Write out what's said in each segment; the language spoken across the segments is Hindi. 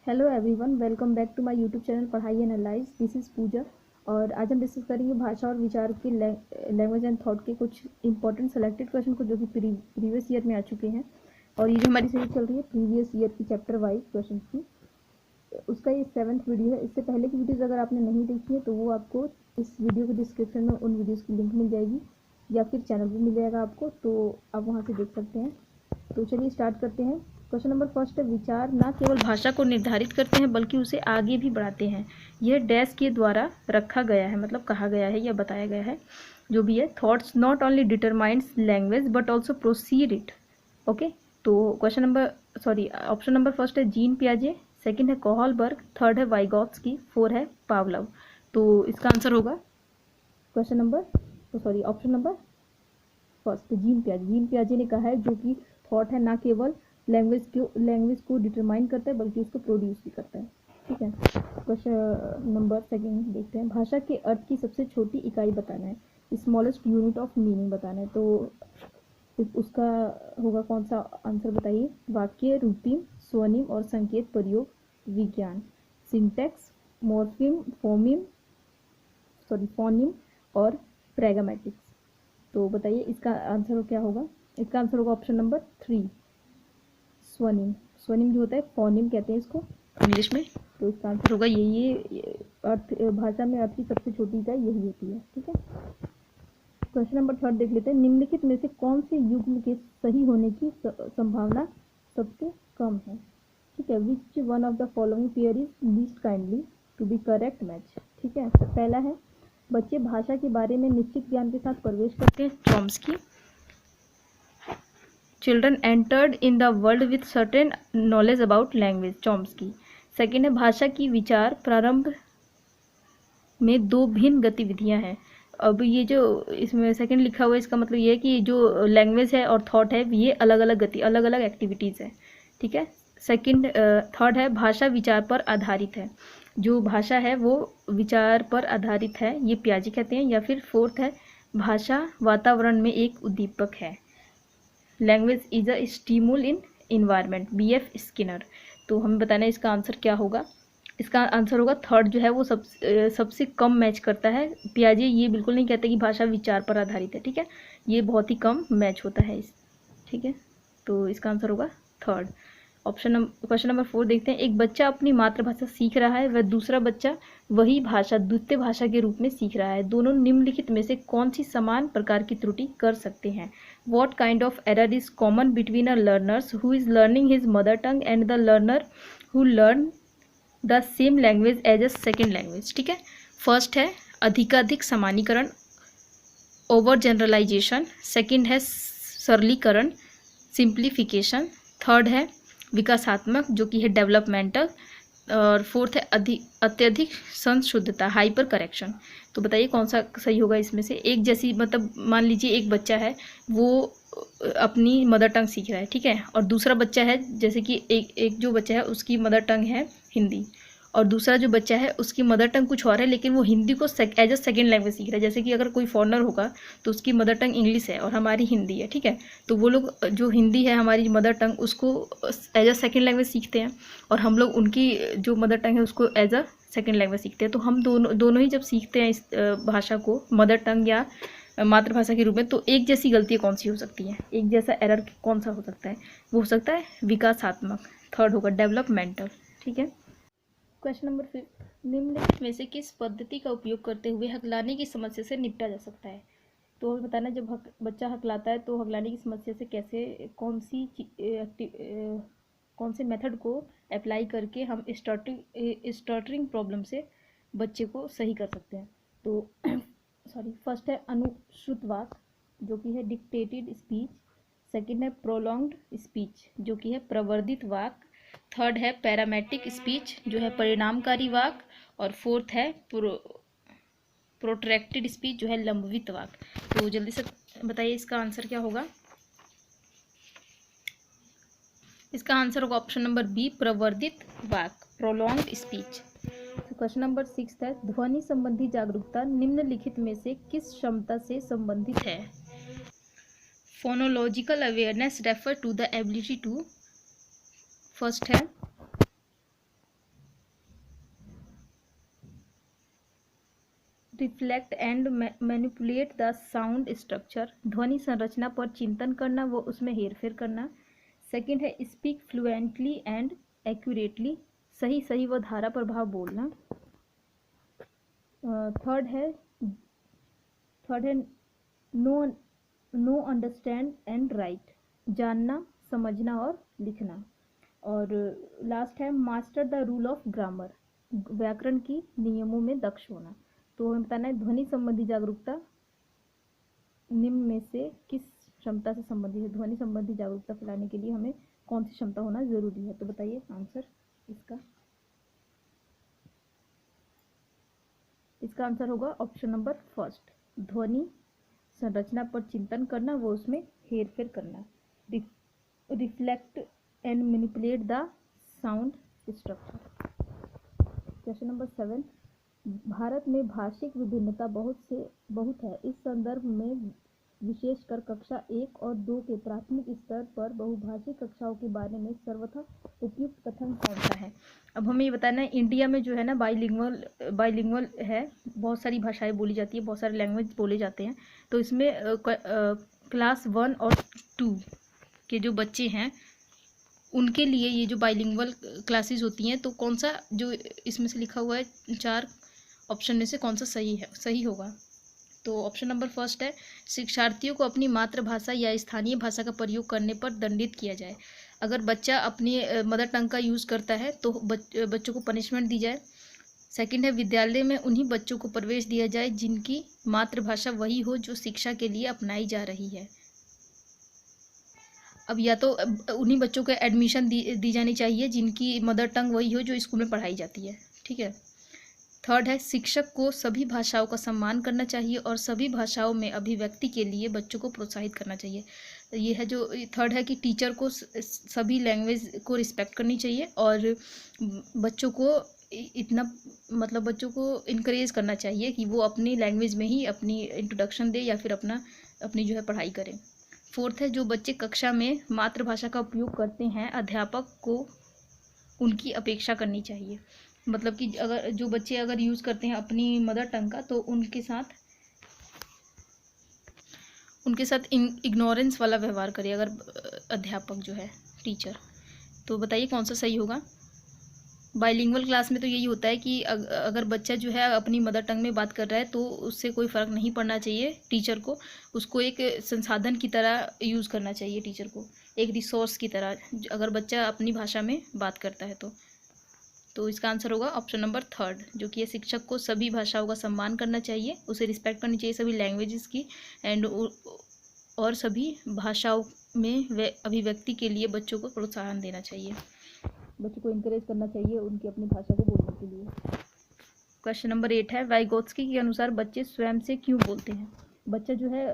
Hello everyone, welcome back to my YouTube channel Padhai analyse. This is Pooja. और आज हम डिस्कस करेंगे भाषा और विचार के लैंग्वेज एंड थॉट के कुछ इंपॉर्टेंट सेलेक्टेड क्वेश्चन को जो कि प्रीवियस ईयर में आ चुके हैं। और ये जो हमारी सीरीज चल रही है प्रीवियस ईयर की चैप्टर वाइज क्वेश्चन की, उसका ये 7th वीडियो है। इससे पहले की वीडियोज़ अगर आपने नहीं देखी है तो वो आपको इस वीडियो के डिस्क्रिप्शन में उन वीडियोज़ की लिंक मिल जाएगी या फिर चैनल पर मिल जाएगा आपको, तो आप वहाँ से देख सकते हैं। तो चलिए स्टार्ट करते हैं। क्वेश्चन नंबर फर्स्ट है, विचार न केवल भाषा को निर्धारित करते हैं बल्कि उसे आगे भी बढ़ाते हैं। यह डैश के द्वारा रखा गया है, मतलब कहा गया है या बताया गया है, जो भी है। Thoughts not only determines language but also proceed it. Okay, तो question number option number first है जीन पियाजे, सेकंड है कोहलबर्ग, थर्ड है वाइगॉत्स्की, फोर है पावलोव। तो इसका आंसर होगा ऑप्शन नंबर फर्स्ट जीन पियाजे ने कहा है, जो कि थॉट है ना केवल लैंग्वेज को डिटरमाइन करता है बल्कि उसको प्रोड्यूस भी करता है। ठीक है, क्वेश्चन नंबर सेकंड देखते हैं। भाषा के अर्थ की सबसे छोटी इकाई बताना है, स्मॉलेस्ट यूनिट ऑफ मीनिंग बताना है। तो उसका होगा कौन सा आंसर बताइए। वाक्य, रूपिम, स्वनिम और संकेत प्रयोग, विज्ञान, सिंटैक्स, मॉर्फिम, फोनिम और प्रैग्मेटिक्स। तो बताइए इसका आंसर क्या होगा। इसका आंसर होगा ऑप्शन नंबर 3, स्वनिम जो होता है, फोनिम कहते हैं इसको इंग्लिश में। तो इसका आंसर होगा ये अर्थ, भाषा में अर्थ की सबसे छोटी इकाई यही होती है। ठीक है, क्वेश्चन नंबर थर्ड देख लेते हैं। निम्नलिखित में से कौन से युग्म के सही होने की संभावना सबसे कम है। ठीक है, which one of the following pair is least kindly to be correct match. ठीक है, तो पहला है, बच्चे भाषा के बारे में निश्चित ज्ञान के साथ प्रवेश करते हैं, Chomsky. Children entered in the world with certain knowledge about language, Chomsky. Second है, भाषा की विचार प्रारंभ में दो भिन्न गतिविधियां हैं। अब ये जो इसमें सेकंड लिखा हुआ है, इसका मतलब ये है कि जो लैंग्वेज है और थॉट है ये अलग अलग एक्टिविटीज़ है। ठीक है, सेकंड थर्ड है, भाषा विचार पर आधारित है, जो भाषा है वो विचार पर आधारित है, ये पियाजे कहते हैं। या फिर फोर्थ है, भाषा वातावरण में एक उद्दीपक है, language is a stimulus in environment, BF Skinner. तो हमें बताना है इसका आंसर क्या होगा। इसका आंसर होगा थर्ड, जो है वो सबसे कम मैच करता है। पियाजे ये बिल्कुल नहीं कहते कि भाषा विचार पर आधारित है। ठीक है, ये बहुत ही कम मैच होता है इस। ठीक है, तो इसका आंसर होगा थर्ड। क्वेश्चन नंबर 4 देखते हैं। एक बच्चा अपनी मातृभाषा सीख रहा है, वह दूसरा बच्चा वही भाषा द्वितीय भाषा के रूप में सीख रहा है। दोनों निम्नलिखित में से कौन सी समान प्रकार की त्रुटि कर सकते हैं। What kind of error is common between a learner who is learning his mother tongue and the learner who learn the same language as a second language. ठीक है, फर्स्ट है अधिकाधिक समानीकरण, ओवर जनरलाइजेशन। सेकेंड है सरलीकरण, सिंप्लीफिकेशन। थर्ड है विकासात्मक, जो कि है डेवलपमेंटल। और फोर्थ है अत्यधिक संशुद्धता, हाइपर करेक्शन। तो बताइए कौन सा सही होगा इसमें से। एक जैसी, मतलब मान लीजिए एक बच्चा है वो अपनी मदर टंग सीख रहा है, ठीक है, और दूसरा बच्चा है, जैसे कि एक जो बच्चा है उसकी मदर टंग है हिंदी, और दूसरा जो बच्चा है उसकी मदर टंग कुछ और है, लेकिन वो हिंदी को एज अ सेकेंड लैंग्वेज सीख रहा है। जैसे कि अगर कोई फॉरनर होगा तो उसकी मदर टंग इंग्लिश है और हमारी हिंदी है। ठीक है, तो वो लोग जो हिंदी है हमारी मदर टंग उसको एज अ सेकेंड लैंग्वेज सीखते हैं, और हम लोग उनकी जो मदर टंग है उसको एज अ सेकेंड लैंग्वेज सीखते हैं। तो हम दोनों ही जब सीखते हैं इस भाषा को मदर टंग या मातृभाषा के रूप में, तो एक जैसी गलती कौन सी हो सकती है, एक जैसा एरर कौन सा हो सकता है। वो हो सकता है विकासात्मक, थर्ड होगा डेवलपमेंटल। ठीक है, क्वेश्चन नंबर 5, निम्नलिखित में से किस पद्धति का उपयोग करते हुए हकलाने की समस्या से निपटा जा सकता है। तो हमें बताना, जब बच्चा हकलाता है तो हकलाने की समस्या से कैसे, कौन से मेथड को अप्लाई करके हम स्टटरिंग प्रॉब्लम से बच्चे को सही कर सकते हैं। तो फर्स्ट है अनुश्रुत वाक, जो कि है डिक्टेटेड स्पीच। सेकंड है प्रोलॉन्ग्ड स्पीच, जो कि है प्रवर्धित वाक। थर्ड है पैरामेट्रिक स्पीच, जो है परिणामकारी वाक। और फोर्थ है प्रोट्रैक्टेड स्पीच, जो है लंबवित वाक। तो जल्दी से बताइए इसका आंसर क्या होगा। इसका आंसर होगा ऑप्शन नंबर बी, प्रवर्धित वाक, प्रोलॉन्ग्ड स्पीच। क्वेश्चन नंबर 6 है, ध्वनि संबंधी जागरूकता निम्नलिखित में से किस क्षमता से संबंधित है। Phonological awareness refer to the ability to, first है reflect and manipulate the sound structure, ध्वनि संरचना पर चिंतन करना, वो उसमें हेरफेर करना। सेकंड है स्पीक फ्लुएंटली एंड एक्यूरेटली, सही सही व धारा प्रभाव बोलना। थर्ड है नो अंडरस्टैंड एंड राइट, जानना समझना और लिखना। और लास्ट है master the rule of grammar, व्याकरण की नियमों में दक्ष होना। तो हमें बताना है ध्वनि संबंधी जागरूकता निम्न में से किस क्षमता से संबंधित है। ध्वनि संबंधी जागरूकता फैलाने के लिए हमें कौन सी क्षमता होना जरूरी है, तो बताइए आंसर इसका। इसका आंसर होगा ऑप्शन नंबर फर्स्ट, ध्वनि संरचना पर चिंतन करना, वो उसमें हेरफेर करना। Reflect and manipulate the sound structure. Question number 7, Bharat में भाषिक विभिन्नता बहुत है। इस संदर्भ में विशेषकर कक्षा 1 और 2 के प्राथमिक स्तर पर बहुभाषिक कक्षाओं के बारे में सर्वथा उपयुक्त कथन कौन सा है। अब हमें ये बताना है इंडिया में जो है ना बाइलिंगुअल है, बहुत सारी भाषाएं बोली जाती है, बहुत सारे लैंग्वेज बोले जाते हैं। तो इसमें क्लास 1 और 2 के जो बच्चे हैं उनके लिए ये जो बाइलिंगुअल क्लासेस होती हैं, तो कौन सा जो इसमें से लिखा हुआ है 4 ऑप्शन में से कौन सा सही होगा। तो ऑप्शन नंबर फर्स्ट है शिक्षार्थियों को अपनी मातृभाषा या स्थानीय भाषा का प्रयोग करने पर दंडित किया जाए। अगर बच्चा अपनी मदर टंग का यूज़ करता है तो बच्चों को पनिशमेंट दी जाए। सेकंड है विद्यालय में उन्हीं बच्चों को प्रवेश दिया जाए जिनकी मातृभाषा वही हो जो शिक्षा के लिए अपनाई जा रही है। अब या तो उन्हीं बच्चों को एडमिशन दी जानी चाहिए जिनकी मदर टंग वही हो जो स्कूल में पढ़ाई जाती है, ठीक है। थर्ड है शिक्षक को सभी भाषाओं का सम्मान करना चाहिए और सभी भाषाओं में अभिव्यक्ति के लिए बच्चों को प्रोत्साहित करना चाहिए। ये है जो थर्ड है कि टीचर को सभी लैंग्वेज को रिस्पेक्ट करनी चाहिए और बच्चों को बच्चों को इनकरेज करना चाहिए कि वो अपनी लैंग्वेज में ही अपनी इंट्रोडक्शन दे या फिर अपनी जो है पढ़ाई करें। फोर्थ है जो बच्चे कक्षा में मातृभाषा का उपयोग करते हैं अध्यापक को उनकी अपेक्षा करनी चाहिए। मतलब कि अगर जो बच्चे अगर यूज़ करते हैं अपनी मदर टंग का तो उनके साथ इग्नोरेंस वाला व्यवहार करे अगर अध्यापक जो है टीचर। तो बताइए कौन सा सही होगा। बाइलिंगुअल क्लास में तो यही होता है कि अगर बच्चा जो है अपनी मदर टंग में बात कर रहा है तो उससे कोई फ़र्क नहीं पड़ना चाहिए टीचर को, उसको एक संसाधन की तरह यूज़ करना चाहिए टीचर को, एक रिसोर्स की तरह अगर बच्चा अपनी भाषा में बात करता है तो इसका आंसर होगा ऑप्शन नंबर थर्ड, जो कि शिक्षक को सभी भाषाओं का सम्मान करना चाहिए, उसे रिस्पेक्ट करनी चाहिए सभी लैंग्वेजेस की एंड और सभी भाषाओं में अभिव्यक्ति के लिए बच्चों को प्रोत्साहन देना चाहिए, बच्चों को इनकरेज करना चाहिए उनकी अपनी भाषा को बोलने के लिए। क्वेश्चन नंबर 8 है वाइगोत्स्की के अनुसार बच्चे स्वयं से क्यों बोलते हैं। बच्चा जो है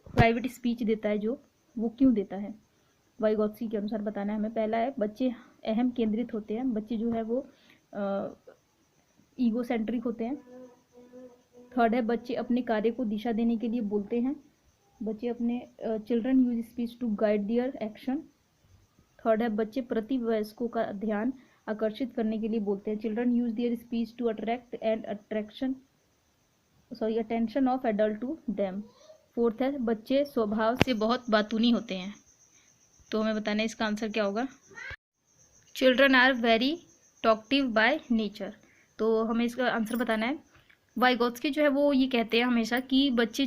प्राइवेट स्पीच देता है जो वो क्यों देता है, वाइगोत्स्की के अनुसार बताना है हमें। पहला है बच्चे अहम केंद्रित होते हैं, बच्चे जो है वो ईगो सेंट्रिक होते हैं। थर्ड है बच्चे अपने कार्य को दिशा देने के लिए बोलते हैं, बच्चे अपने children use speech to guide their action. Third है बच्चे प्रति वयस्कों का ध्यान आकर्षित करने के लिए बोलते हैं, children use their speech to attract and attention of adult to them. Fourth है बच्चे स्वभाव से बहुत बातूनी होते हैं। तो हमें बताना है इसका आंसर क्या होगा। Children are very talkative by nature. तो हमें इसका आंसर बताना है। वाइगोत्स्की जो है वो ये कहते हैं हमेशा कि बच्चे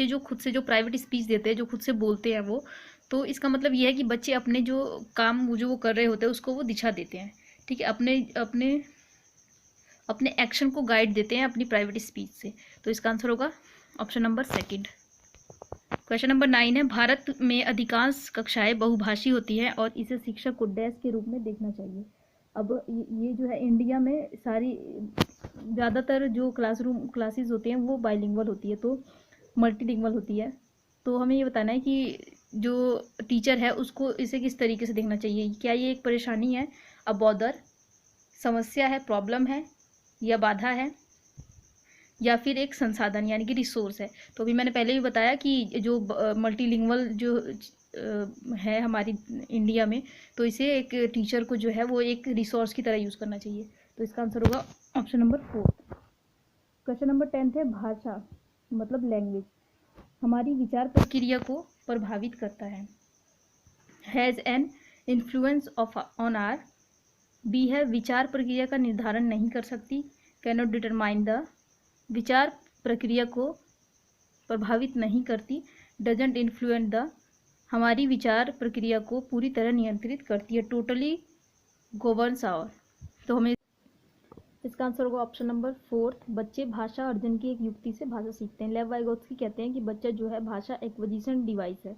जो खुद से जो प्राइवेट स्पीच देते हैं, जो खुद से बोलते हैं वो, तो इसका मतलब ये है कि बच्चे अपने जो काम जो वो कर रहे होते हैं उसको वो दिशा देते हैं, ठीक है, अपने एक्शन को गाइड देते हैं अपनी प्राइवेट स्पीच से। तो इसका आंसर होगा option number second. Question number 9 है भारत में अधिकांश कक्षाएं बहुभाषी होती हैं और इसे शिक्षक को डैश के रूप में देखना चाहिए। अब ये जो है इंडिया में सारी ज़्यादातर जो क्लासेस होती हैं वो बाइलिंगुअल होती है, तो मल्टीलिंगुअल होती है। तो हमें ये बताना है कि जो टीचर है उसको इसे किस तरीके से देखना चाहिए। क्या ये एक परेशानी है, अ बॉदर, समस्या है, प्रॉब्लम है, या बाधा है, या फिर एक संसाधन यानी कि रिसोर्स है। तो अभी मैंने पहले भी बताया कि जो मल्टीलिंगुअल जो है हमारी इंडिया में, तो इसे एक टीचर को जो है वो एक रिसोर्स की तरह यूज़ करना चाहिए। तो इसका आंसर होगा ऑप्शन नंबर 4। क्वेश्चन नंबर 10 है भाषा मतलब लैंग्वेज हमारी विचार प्रक्रिया को प्रभावित करता है। Has an influence of on our. B है विचार प्रक्रिया का निर्धारण नहीं कर सकती, कैन नॉट डिटरमाइन द। विचार प्रक्रिया को प्रभावित नहीं करती, डजेंट इन्फ्लुएंस द। हमारी विचार प्रक्रिया को पूरी तरह नियंत्रित करती है, टोटली गवर्न्स आवर। तो हमें इसका आंसर होगा ऑप्शन नंबर 4। बच्चे भाषा अर्जन की एक युक्ति से भाषा सीखते हैं। लेव वाइगोत्स्की कहते हैं कि बच्चा जो है भाषा एक्विजिशन डिवाइस है,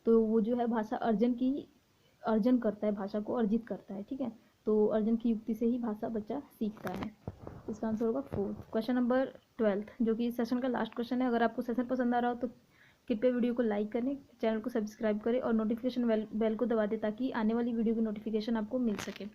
तो वो जो है भाषा अर्जन करता है, भाषा को अर्जित करता है। ठीक है, तो अर्जन की युक्ति से ही भाषा बच्चा सीखता है। इसका आंसर होगा 4। क्वेश्चन नंबर 12 जो कि इस सेशन का लास्ट क्वेश्चन है। अगर आपको सेशन पसंद आ रहा हो तो कृपया वीडियो को लाइक करें, चैनल को सब्सक्राइब करें और नोटिफिकेशन बेल को दबा दें ताकि आने वाली वीडियो की नोटिफिकेशन आपको मिल सके।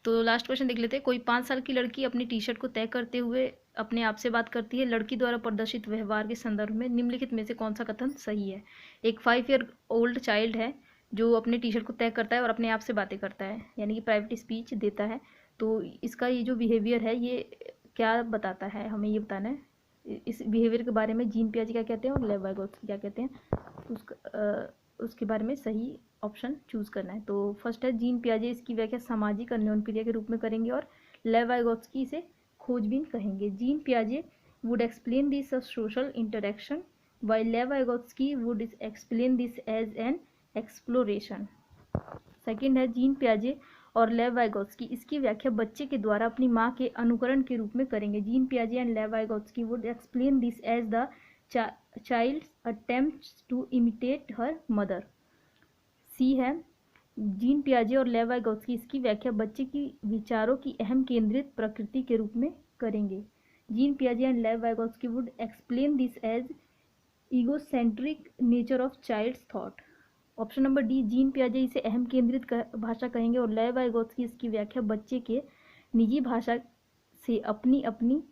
तो लास्ट क्वेश्चन देख लेते हैं। कोई 5 साल की लड़की अपनी टी शर्ट को तय करते हुए अपने आप से बात करती है। लड़की द्वारा प्रदर्शित व्यवहार के संदर्भ में निम्नलिखित में से कौन सा कथन सही है। एक 5 ईयर ओल्ड चाइल्ड है जो अपने टी शर्ट को तय करता है और अपने आप से बातें करता है, यानी कि प्राइवेट स्पीच देता है। तो इसका ये जो बिहेवियर है ये क्या बताता है, हमें ये बताना है। इस बिहेवियर के बारे में जीन पियाजे क्या कहते हैं और लेव वाइगोत्स्की क्या कहते हैं, उसके बारे में सही ऑप्शन चूज करना है। तो फर्स्ट है जीन पियाजे इसकी व्याख्या सामाजिक अन्योन्यक्रिया के रूप में करेंगे और लेव वाइगोत्स्की इसे खोजबीन कहेंगे। जीन पियाजे would explain this a social interaction while Lev Vygotsky would explain this as an exploration. Second है जीन पियाजे और लेव वाइगोत्स्की इसकी व्याख्या बच्चे के द्वारा अपनी माँ के अनुकरण के रूप में करेंगे। जीन पियाजे and Lev Vygotsky would explain this as the child's attempts to imitate her mother. C है जीन पियाजे और लेव वाइगोत्स्की इसकी व्याख्या बच्चे की विचारों की अहम केंद्रित प्रकृति के रूप में करेंगे। जीन पियाजे and Lev Vygotsky would explain this as egocentric nature of child's thought. Option number D Jean पियाजे इसे अहम केंद्रित भाषा कहेंगे और लेव वाइगोत्स्की इसकी व्याख्या बच्चे के निजी भाषा से अपनी अपनी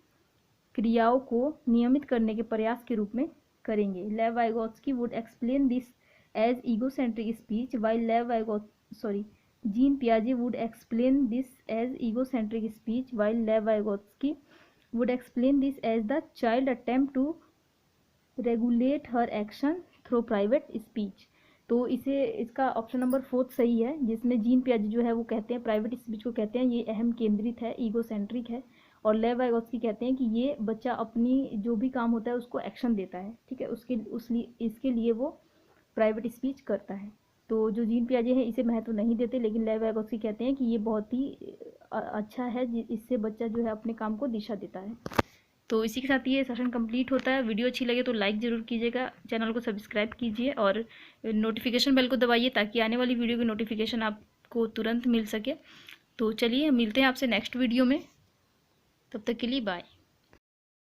क्रियाओं को नियमित करने के प्रयास के रूप में करेंगे। Lev Vygotsky would explain this as egocentric speech while Jean पियाजे would explain this as egocentric speech while Lev Vygotsky would explain this as the child attempt to regulate her action through private speech. तो इसका ऑप्शन नंबर 4 सही है, जिसमें जीन पियाजे जो है वो कहते हैं प्राइवेट स्पीच को कहते हैं ये अहम केंद्रित है, ईगोसेंट्रिक है, और लेव वाइगोत्स्की कहते हैं कि ये बच्चा अपनी जो भी काम होता है उसको एक्शन देता है। ठीक है, इसके लिए वो प्राइवेट स्पीच करता है। तो जो जीन पियाजे हैं इसे महत्व नहीं देते, लेकिन लेव वाइगोत्स्की कहते हैं कि ये बहुत ही अच्छा है, इससे बच्चा जो है अपने काम को दिशा देता है। तो इसी के साथ ये सेशन कंप्लीट होता है। वीडियो अच्छी लगे तो लाइक ज़रूर कीजिएगा, चैनल को सब्सक्राइब कीजिए और नोटिफिकेशन बेल को दबाइए ताकि आने वाली वीडियो की नोटिफिकेशन आपको तुरंत मिल सके। तो चलिए मिलते हैं आपसे नेक्स्ट वीडियो में, तब तक के लिए बाय।